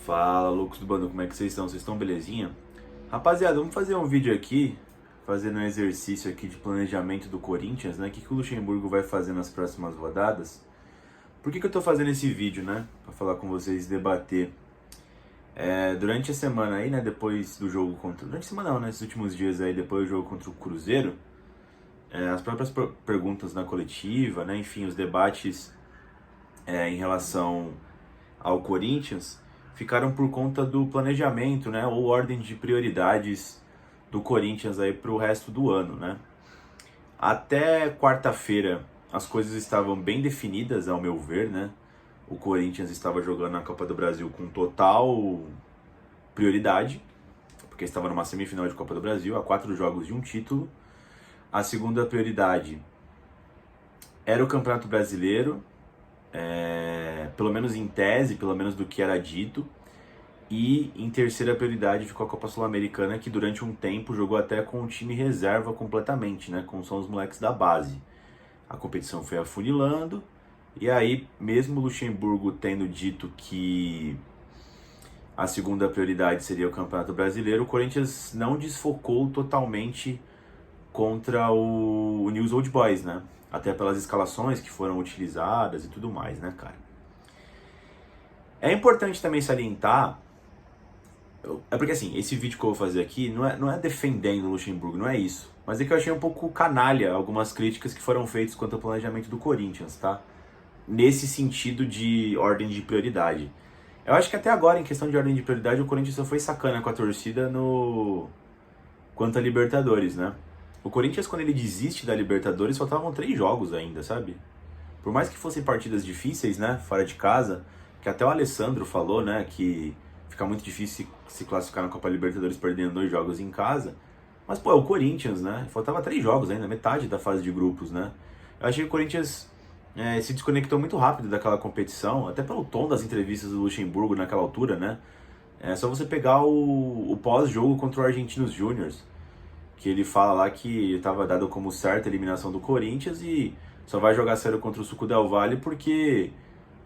Fala, loucos do bando, como é que vocês estão? Vocês estão belezinha? Rapaziada, vamos fazer um vídeo aqui, fazendo um exercício aqui de planejamento do Corinthians, né? O que o Luxemburgo vai fazer nas próximas rodadas. Por que eu tô fazendo esse vídeo, né? Pra falar com vocês, debater. Durante a semana aí, né, depois do jogo contra... Durante a semana não, né? Esses últimos dias aí, depois do jogo contra o Cruzeiro, as próprias perguntas na coletiva, né? Enfim, os debates em relação ao Corinthians ficaram por conta do planejamento, né, ou ordem de prioridades do Corinthians aí para o resto do ano, né? Até quarta-feira as coisas estavam bem definidas, ao meu ver, né? O Corinthians estava jogando na Copa do Brasil com total prioridade, porque estava numa semifinal de Copa do Brasil, a 4 jogos de um título. A segunda prioridade era o Campeonato Brasileiro, pelo menos em tese, pelo menos do que era dito. E em terceira prioridade ficou a Copa Sul-Americana, que durante um tempo jogou até com o time reserva completamente, né? Com só os moleques da base. A competição foi afunilando, e aí, mesmo o Luxemburgo tendo dito que a segunda prioridade seria o Campeonato Brasileiro, o Corinthians não desfocou totalmente contra o News Old Boys, né? Até pelas escalações que foram utilizadas e tudo mais, né, cara? É importante também salientar. É porque assim, esse vídeo que eu vou fazer aqui não é defendendo o Luxemburgo, não é isso. Mas é que eu achei um pouco canalha algumas críticas que foram feitas quanto ao planejamento do Corinthians, tá? Nesse sentido de ordem de prioridade. Eu acho que até agora, em questão de ordem de prioridade, o Corinthians só foi sacana com a torcida no quanto a Libertadores, né? O Corinthians, quando ele desiste da Libertadores, faltavam 3 jogos ainda, sabe? Por mais que fossem partidas difíceis, né? Fora de casa, que até o Alessandro falou, né? Que fica muito difícil se classificar na Copa Libertadores perdendo 2 jogos em casa. Mas, pô, é o Corinthians, né? Faltava 3 jogos ainda, metade da fase de grupos, né? Eu achei que o Corinthians se desconectou muito rápido daquela competição, até pelo tom das entrevistas do Luxemburgo naquela altura, né? É só você pegar o pós-jogo contra o Argentinos Júniors, que ele fala lá que estava dado como certa a eliminação do Corinthians e só vai jogar sério contra o Suco Del Valle porque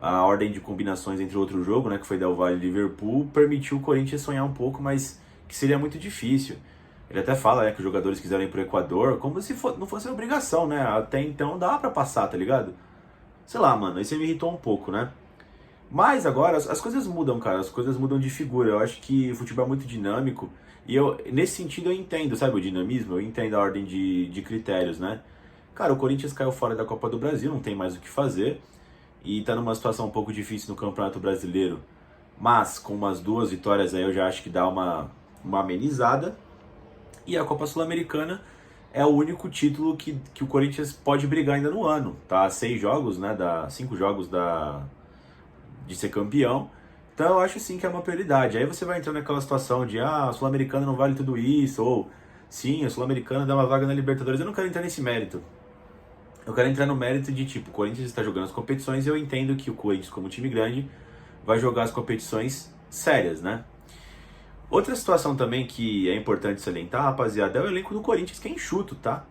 a ordem de combinações entre outro jogo, né, que foi Del Valle e Liverpool, permitiu o Corinthians sonhar um pouco, mas que seria muito difícil. Ele até fala, né, que os jogadores quiseram ir pro Equador, como se não fosse obrigação, né? Até então dá pra passar, tá ligado? Sei lá, mano, isso me irritou um pouco, né? Mas agora as coisas mudam, cara, as coisas mudam de figura. Eu acho que o futebol é muito dinâmico e nesse sentido eu entendo, sabe, o dinamismo, eu entendo a ordem de critérios, né? Cara, o Corinthians caiu fora da Copa do Brasil, não tem mais o que fazer e tá numa situação um pouco difícil no Campeonato Brasileiro, mas com umas 2 vitórias aí eu já acho que dá uma amenizada. E a Copa Sul-Americana é o único título que o Corinthians pode brigar ainda no ano, tá? 6 jogos, né? 5 jogos de ser campeão. Então eu acho sim que é uma prioridade. Aí você vai entrar naquela situação de a Sul-Americana não vale tudo isso, ou sim, a Sul-Americana dá uma vaga na Libertadores. Eu não quero entrar nesse mérito. Eu quero entrar no mérito de tipo, o Corinthians está jogando as competições e eu entendo que o Corinthians, como time grande, vai jogar as competições sérias, né? Outra situação também que é importante salientar, rapaziada, é o elenco do Corinthians, que é enxuto, tá?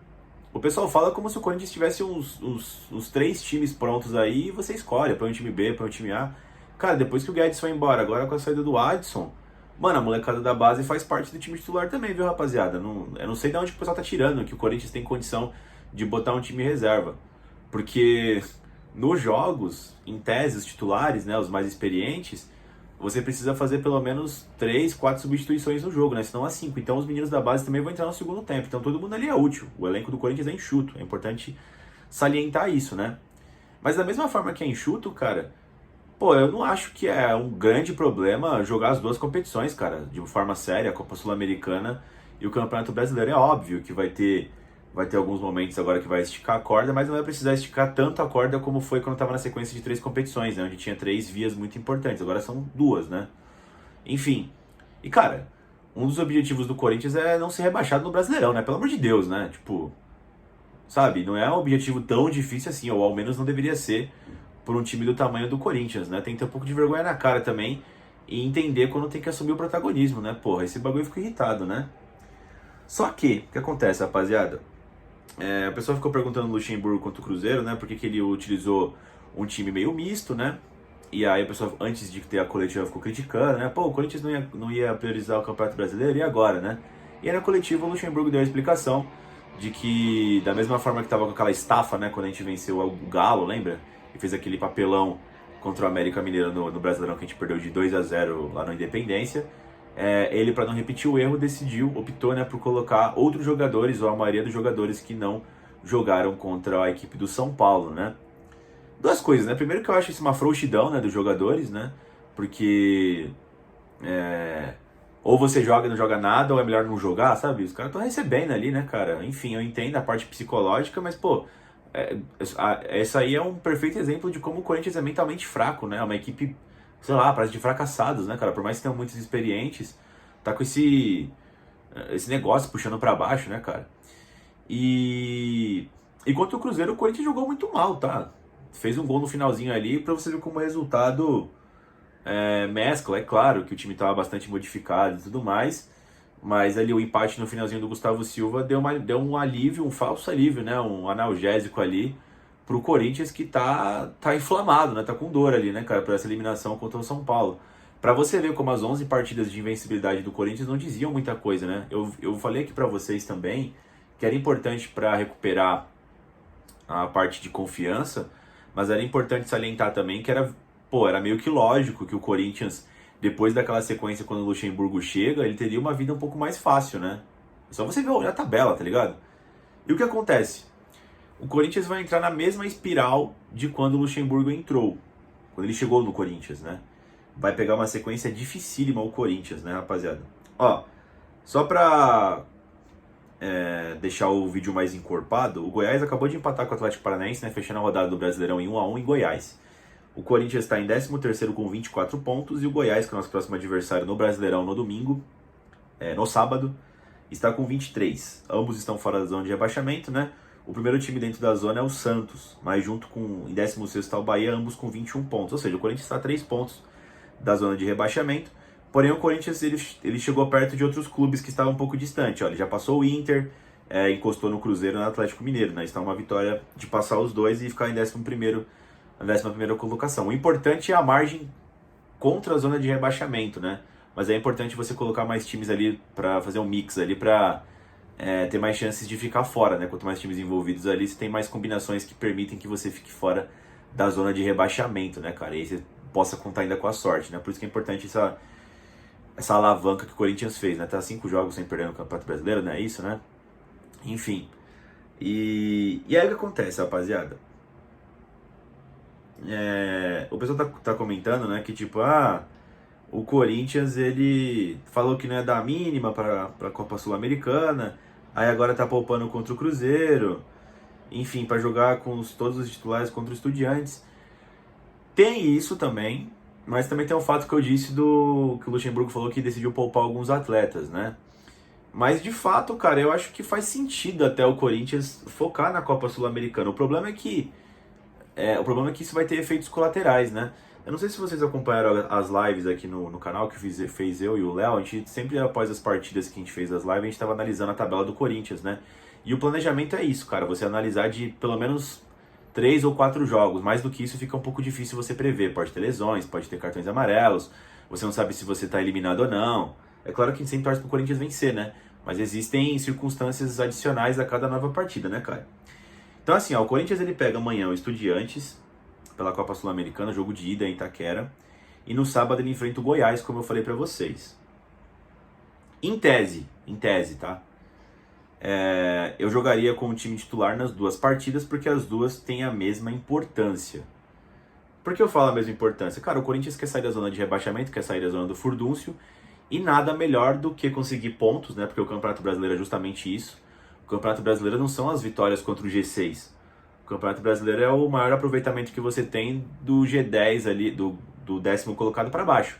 O pessoal fala como se o Corinthians tivesse uns 3 times prontos aí e você escolhe, põe um time B, põe um time A. Cara, depois que o Guedes foi embora, agora com a saída do Adson, mano, a molecada da base faz parte do time titular também, viu, rapaziada? Eu não sei de onde o pessoal tá tirando que o Corinthians tem condição de botar um time reserva. Porque nos jogos, em tese, os titulares, né, os mais experientes, você precisa fazer pelo menos 3, 4 substituições no jogo, né? Senão há 5. Então os meninos da base também vão entrar no segundo tempo. Então todo mundo ali é útil. O elenco do Corinthians é enxuto. É importante salientar isso, né? Mas da mesma forma que é enxuto, cara, pô, eu não acho que é um grande problema jogar as 2 competições, cara, de forma séria, a Copa Sul-Americana e o Campeonato Brasileiro. É óbvio que vai ter alguns momentos agora que vai esticar a corda, mas não vai precisar esticar tanto a corda como foi quando estava na sequência de 3 competições, né? Onde tinha 3 vias muito importantes, agora são 2, né? Enfim. E cara, um dos objetivos do Corinthians é não ser rebaixado no Brasileirão, né? Pelo amor de Deus, né? Tipo, sabe, não é um objetivo tão difícil assim, ou ao menos não deveria ser por um time do tamanho do Corinthians, né? Tem que ter um pouco de vergonha na cara também e entender quando tem que assumir o protagonismo, né? Porra, esse bagulho fica irritado, né? Só que, o que acontece, rapaziada? A pessoa ficou perguntando no Luxemburgo contra o Cruzeiro, né? Por que ele utilizou um time meio misto, né? E aí o pessoal, antes de ter a coletiva, ficou criticando, né? Pô, o Corinthians não ia priorizar o Campeonato Brasileiro, e agora, né? E aí na coletiva o Luxemburgo deu a explicação de que, da mesma forma que tava com aquela estafa, né? Quando a gente venceu o Galo, lembra? E fez aquele papelão contra o América Mineiro no Brasileirão, que a gente perdeu de 2-0 lá na Independência. Ele, para não repetir o erro, optou, né, por colocar outros jogadores, ou a maioria dos jogadores que não jogaram contra a equipe do São Paulo, né? Duas coisas, né? Primeiro que eu acho isso uma frouxidão, né, dos jogadores, né? Porque ou você joga e não joga nada, ou é melhor não jogar, sabe? Os caras estão recebendo ali, né, cara? Enfim, eu entendo a parte psicológica, mas, pô, essa aí é um perfeito exemplo de como o Corinthians é mentalmente fraco, né? É uma equipe, sei lá, parece de fracassados, né, cara? Por mais que tenham muitos experientes, tá com esse negócio puxando pra baixo, né, cara? E enquanto o Cruzeiro, o Corinthians jogou muito mal, tá? Fez um gol no finalzinho ali, pra você ver como o resultado mescla. É claro que o time tava bastante modificado e tudo mais, mas ali o empate no finalzinho do Gustavo Silva deu um alívio, um falso alívio, né? Um analgésico ali pro Corinthians, que tá inflamado, né? Tá com dor ali, né, cara, por essa eliminação contra o São Paulo. Pra você ver como as 11 partidas de invencibilidade do Corinthians não diziam muita coisa, né? Eu falei aqui pra vocês também que era importante para recuperar a parte de confiança, mas era importante salientar também que era meio que lógico que o Corinthians, depois daquela sequência quando o Luxemburgo chega, ele teria uma vida um pouco mais fácil, né? É só você ver olhar a tabela, tá ligado? E o que acontece? O Corinthians vai entrar na mesma espiral de quando o Luxemburgo entrou, quando ele chegou no Corinthians, né? Vai pegar uma sequência dificílima o Corinthians, né, rapaziada? Ó, só pra deixar o vídeo mais encorpado, o Goiás acabou de empatar com o Atlético Paranaense, né, fechando a rodada do Brasileirão em 1-1 em Goiás. O Corinthians está em 13º com 24 pontos e o Goiás, que é o nosso próximo adversário no Brasileirão no domingo, no sábado, está com 23. Ambos estão fora da zona de rebaixamento, né? O primeiro time dentro da zona é o Santos, mas junto com, em 16º está o Bahia, ambos com 21 pontos. Ou seja, o Corinthians está a 3 pontos da zona de rebaixamento. Porém, o Corinthians ele chegou perto de outros clubes que estavam um pouco distante. Olha, ele já passou o Inter, encostou no Cruzeiro e no Atlético Mineiro, né? Está uma vitória de passar os dois e ficar em 11º, na 11ª colocação. O importante é a margem contra a zona de rebaixamento, né? Mas é importante você colocar mais times ali para fazer um mix ali para ter mais chances de ficar fora, né? Quanto mais times envolvidos ali, você tem mais combinações que permitem que você fique fora da zona de rebaixamento, né, cara? E aí você possa contar ainda com a sorte, né? Por isso que é importante essa alavanca que o Corinthians fez, né? Tá 5 jogos sem perder no Campeonato Brasileiro, não é isso, né? Enfim. E aí o que acontece, rapaziada? O pessoal tá comentando, né, que tipo, o Corinthians, ele falou que não ia dar mínima pra Copa Sul-Americana, aí agora tá poupando contra o Cruzeiro, enfim, pra jogar com todos os titulares contra os Estudiantes. Tem isso também, mas também tem o fato que eu disse que o Luxemburgo falou que decidiu poupar alguns atletas, né? Mas de fato, cara, eu acho que faz sentido até o Corinthians focar na Copa Sul-Americana. O problema é que isso vai ter efeitos colaterais, né? Eu não sei se vocês acompanharam as lives aqui no canal que fez eu e o Léo. A gente sempre, após as partidas que a gente fez as lives, a gente estava analisando a tabela do Corinthians, né? E o planejamento é isso, cara. Você analisar de pelo menos 3 ou 4 jogos. Mais do que isso fica um pouco difícil você prever. Pode ter lesões, pode ter cartões amarelos. Você não sabe se você está eliminado ou não. É claro que a gente sempre torce pro Corinthians vencer, né? Mas existem circunstâncias adicionais a cada nova partida, né, cara? Então assim, o Corinthians ele pega amanhã o Estudiantes pela Copa Sul-Americana, jogo de ida em Itaquera, e no sábado ele enfrenta o Goiás, como eu falei pra vocês. Em tese, tá? Eu jogaria com o time titular nas duas partidas, porque as duas têm a mesma importância. Por que eu falo a mesma importância? Cara, o Corinthians quer sair da zona de rebaixamento, quer sair da zona do furdúncio, e nada melhor do que conseguir pontos, né? Porque o Campeonato Brasileiro é justamente isso. O Campeonato Brasileiro não são as vitórias contra o G6. O Campeonato Brasileiro é o maior aproveitamento que você tem do G10 ali, do 10º colocado para baixo.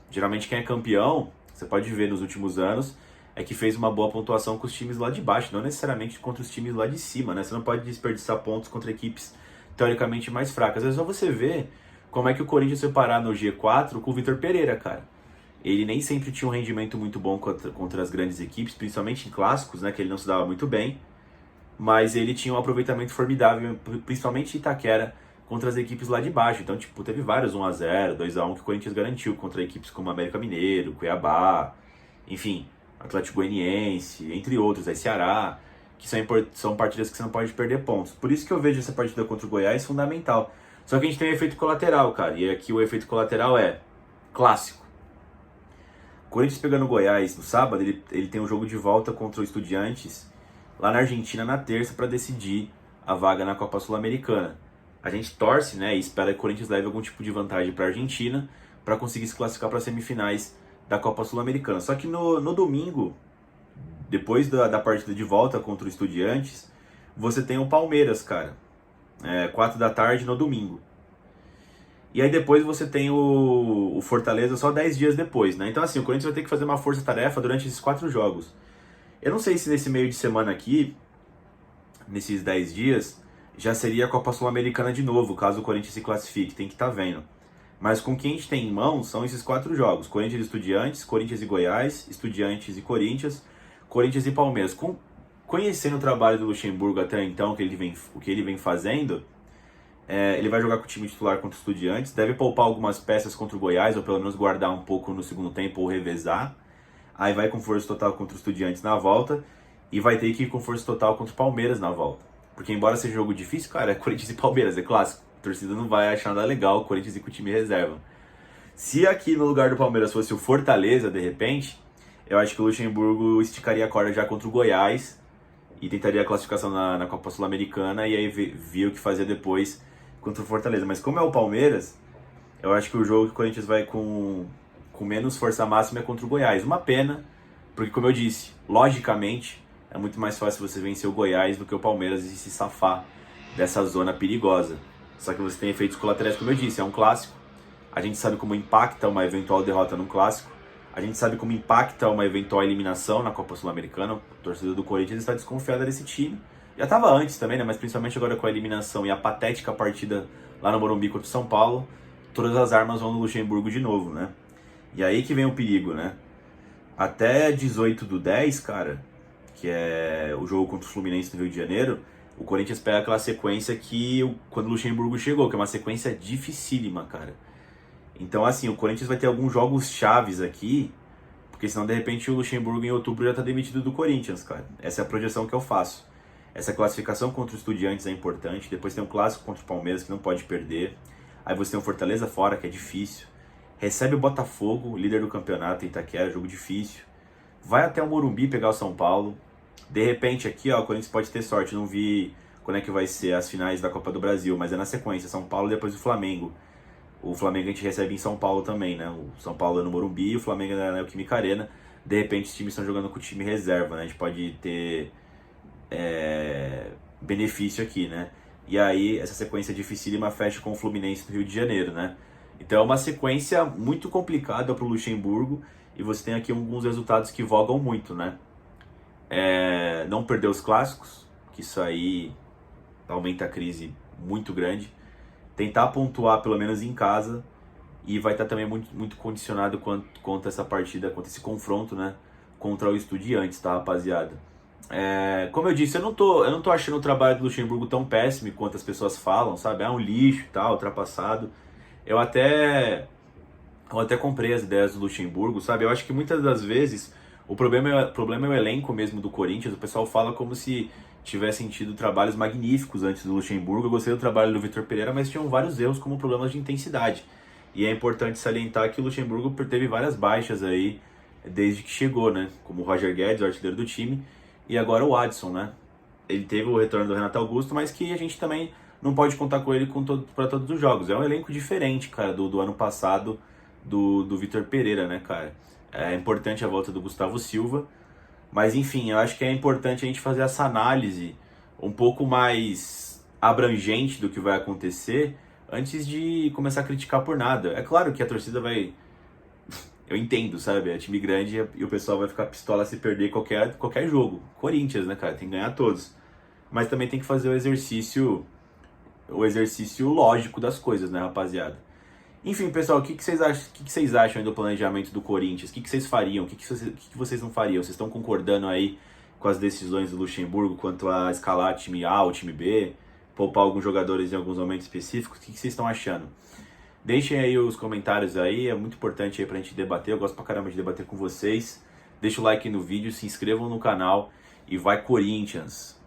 Geralmente quem é campeão, você pode ver nos últimos anos, é que fez uma boa pontuação com os times lá de baixo, não necessariamente contra os times lá de cima, né? Você não pode desperdiçar pontos contra equipes teoricamente mais fracas. É só você ver como é que o Corinthians foi parar no G4 com o Vitor Pereira, cara. Ele nem sempre tinha um rendimento muito bom contra as grandes equipes, principalmente em clássicos, né, que ele não se dava muito bem, mas ele tinha um aproveitamento formidável, principalmente em Itaquera, contra as equipes lá de baixo. Então, tipo, teve vários 1x0, 2x1 que o Corinthians garantiu contra equipes como América Mineiro, Cuiabá, enfim, Atlético Goianiense, entre outros, aí Ceará, que são partidas que você não pode perder pontos. Por isso que eu vejo essa partida contra o Goiás fundamental. Só que a gente tem um efeito colateral, cara, e aqui o efeito colateral é clássico. O Corinthians pegando o Goiás no sábado, ele tem um jogo de volta contra o Estudiantes lá na Argentina na terça para decidir a vaga na Copa Sul-Americana. A gente torce, né, e espera que o Corinthians leve algum tipo de vantagem para a Argentina para conseguir se classificar para as semifinais da Copa Sul-Americana. Só que no domingo, depois da partida de volta contra o Estudiantes, você tem o Palmeiras, cara. 4 da tarde no domingo. E aí depois você tem o Fortaleza só 10 dias depois, né? Então assim, o Corinthians vai ter que fazer uma força-tarefa durante esses 4 jogos. Eu não sei se nesse meio de semana aqui, nesses 10 dias, já seria a Copa Sul-Americana de novo, caso o Corinthians se classifique, tem que estar vendo. Mas com quem a gente tem em mãos são esses 4 jogos: Corinthians e Estudiantes, Corinthians e Goiás, Estudiantes e Corinthians, Corinthians e Palmeiras. Conhecendo o trabalho do Luxemburgo até então, o que ele vem fazendo, ele vai jogar com o time titular contra o Estudiantes, deve poupar algumas peças contra o Goiás, ou pelo menos guardar um pouco no segundo tempo ou revezar. Aí vai com força total contra o Estudiantes na volta, e vai ter que ir com força total contra o Palmeiras na volta. Porque embora seja um jogo difícil, cara, é Corinthians e Palmeiras, é clássico. A torcida não vai achar nada legal o Corinthians ir com o time reserva. Se aqui no lugar do Palmeiras fosse o Fortaleza, de repente, eu acho que o Luxemburgo esticaria a corda já contra o Goiás e tentaria a classificação na Copa Sul-Americana e aí via o que fazia depois contra o Fortaleza. Mas como é o Palmeiras, eu acho que o jogo que o Corinthians vai com menos força máxima é contra o Goiás. Uma pena, porque como eu disse, logicamente é muito mais fácil você vencer o Goiás do que o Palmeiras e se safar dessa zona perigosa. Só que você tem efeitos colaterais, como eu disse, é um clássico. A gente sabe como impacta uma eventual derrota num clássico. A gente sabe como impacta uma eventual eliminação na Copa Sul-Americana. A torcida do Corinthians está desconfiada desse time. Já estava antes também, né? Mas principalmente agora com a eliminação e a patética partida lá no Morumbi contra o São Paulo, todas as armas vão no Luxemburgo de novo, né? E aí que vem o perigo, né? Até 18/10, cara, que é o jogo contra o Fluminense no Rio de Janeiro, o Corinthians pega aquela sequência quando o Luxemburgo chegou, que é uma sequência dificílima, cara. Então, assim, o Corinthians vai ter alguns jogos chaves aqui, porque senão, de repente, o Luxemburgo em outubro já tá demitido do Corinthians, cara. Essa é a projeção que eu faço. Essa classificação contra os Estudiantes é importante, depois tem um clássico contra o Palmeiras, que não pode perder. Aí você tem o Fortaleza fora, que é difícil. Recebe o Botafogo, líder do campeonato em Itaquera, jogo difícil. Vai até o Morumbi pegar o São Paulo. De repente aqui, ó, o Corinthians pode ter sorte. Não vi quando é que vai ser as finais da Copa do Brasil, mas é na sequência. São Paulo e depois o Flamengo. O Flamengo a gente recebe em São Paulo também, né? O São Paulo é no Morumbi e o Flamengo é na Neoquímica Arena. De repente os times estão jogando com o time reserva, né? A gente pode ter benefício aqui, né? E aí essa sequência dificílima fecha com o Fluminense do Rio de Janeiro, né? Então é uma sequência muito complicada para o Luxemburgo e você tem aqui alguns resultados que vogam muito, né? Não perder os clássicos, que isso aí aumenta a crise muito grande. Tentar pontuar pelo menos em casa e vai estar também muito, muito condicionado quanto essa partida, quanto esse confronto, né? Contra o Estudiantes, tá, rapaziada? Como eu disse, eu não tô achando o trabalho do Luxemburgo tão péssimo quanto as pessoas falam, sabe? É um lixo e tal, ultrapassado. Eu até comprei as ideias do Luxemburgo, sabe? Eu acho que muitas das vezes o problema é o elenco mesmo do Corinthians. O pessoal fala como se tivessem tido trabalhos magníficos antes do Luxemburgo. Eu gostei do trabalho do Vitor Pereira, mas tinham vários erros como problemas de intensidade. E é importante salientar que o Luxemburgo teve várias baixas aí desde que chegou, né? Como o Roger Guedes, o artilheiro do time, e agora o Adson, né? Ele teve o retorno do Renato Augusto, mas que a gente também não pode contar com ele para todos os jogos. É um elenco diferente, cara, do ano passado do Vitor Pereira, né, cara? É importante a volta do Gustavo Silva, mas enfim, eu acho que é importante a gente fazer essa análise um pouco mais abrangente do que vai acontecer antes de começar a criticar por nada. É claro que a torcida vai... Eu entendo, sabe? É time grande e o pessoal vai ficar pistola se perder qualquer jogo. Corinthians, né, cara? Tem que ganhar todos. Mas também tem que fazer o exercício lógico das coisas, né, rapaziada? Enfim, pessoal, o que vocês acham aí do planejamento do Corinthians? O que vocês fariam? O que vocês não fariam? Vocês estão concordando aí com as decisões do Luxemburgo quanto a escalar time A ou time B? poupar alguns jogadores em alguns momentos específicos. O que vocês estão achando? Deixem aí os comentários aí, é muito importante aí pra gente debater. Eu gosto pra caramba de debater com vocês. Deixa o like no vídeo, se inscrevam no canal e vai Corinthians!